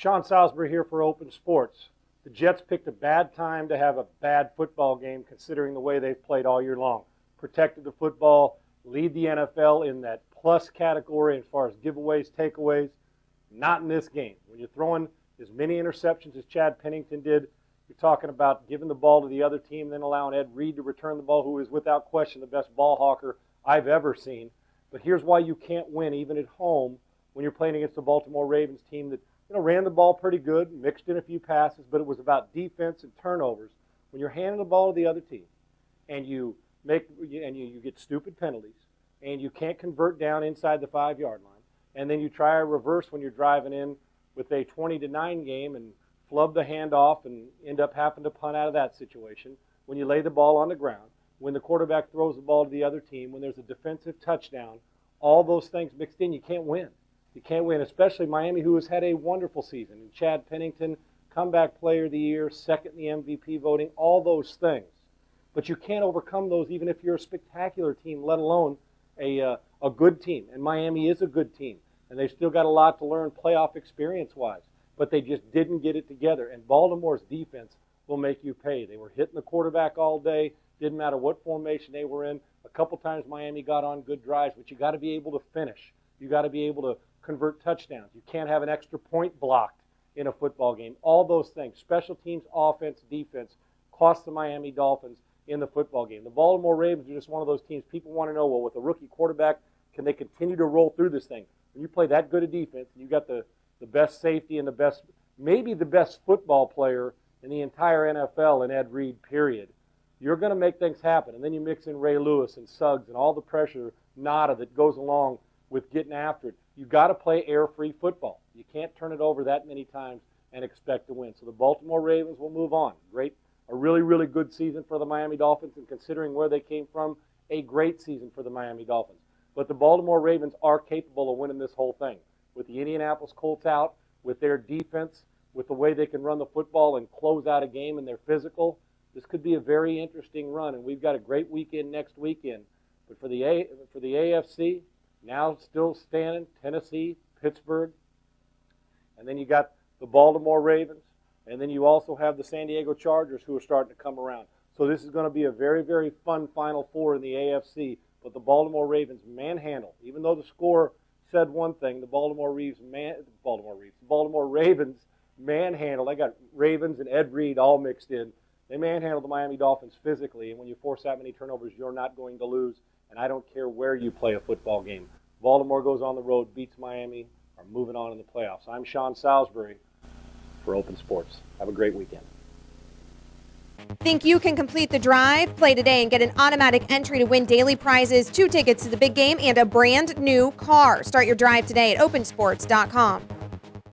Sean Salisbury here for Open Sports. The Jets picked a bad time to have a bad football game considering the way they've played all year long. Protected the football, lead the NFL in that plus category as far as giveaways, takeaways. Not in this game. When you're throwing as many interceptions as Chad Pennington did, you're talking about giving the ball to the other team, then allowing Ed Reed to return the ball, who is without question the best ball hawker I've ever seen. But here's why you can't win even at home when you're playing against the Baltimore Ravens team that ran the ball pretty good, mixed in a few passes, but it was about defense and turnovers. When you're handing the ball to the other team and you get stupid penalties and you can't convert down inside the 5-yard line, and then you try a reverse when you're driving in with a 20-9 game and flub the handoff and end up having to punt out of that situation, when you lay the ball on the ground, when the quarterback throws the ball to the other team, when there's a defensive touchdown, all those things mixed in, you can't win. You can't win, especially Miami, who has had a wonderful season. And Chad Pennington, comeback player of the year, second in the MVP voting, all those things. But you can't overcome those even if you're a spectacular team, let alone a good team. And Miami is a good team. And they've still got a lot to learn playoff experience-wise. But they just didn't get it together. And Baltimore's defense will make you pay. They were hitting the quarterback all day. Didn't matter what formation they were in. A couple times Miami got on good drives, but you got to be able to finish. You got to be able to convert touchdowns. You can't have an extra point blocked in a football game. All those things, special teams, offense, defense, cost the Miami Dolphins in the football game. The Baltimore Ravens are just one of those teams people want to know, well, with a rookie quarterback, can they continue to roll through this thing? When you play that good a defense, and you got the best safety and maybe the best football player in the entire NFL in Ed Reed, period, you're going to make things happen. And then you mix in Ray Lewis and Suggs and all the pressure, nada, that goes along with getting after it. You've got to play air-free football. You can't turn it over that many times and expect to win. So the Baltimore Ravens will move on. A really, really good season for the Miami Dolphins, and considering where they came from, a great season for the Miami Dolphins. But the Baltimore Ravens are capable of winning this whole thing. With the Indianapolis Colts out, with their defense, with the way they can run the football and close out a game and they're physical, this could be a very interesting run. And we've got a great weekend next weekend. But for the AFC, now still standing, Tennessee, Pittsburgh, and then you got the Baltimore Ravens, and then you also have the San Diego Chargers who are starting to come around. So this is going to be a very, very fun Final Four in the AFC, but the Baltimore Ravens manhandle. Even though the score said one thing, the Baltimore Ravens manhandle. They got Ravens and Ed Reed all mixed in. They manhandle the Miami Dolphins physically, and when you force that many turnovers, you're not going to lose. And I don't care where you play a football game. Baltimore goes on the road, beats Miami, are moving on in the playoffs. I'm Sean Salisbury for Open Sports. Have a great weekend. Think you can complete the drive? Play today and get an automatic entry to win daily prizes, 2 tickets to the big game, and a brand new car. Start your drive today at opensports.com.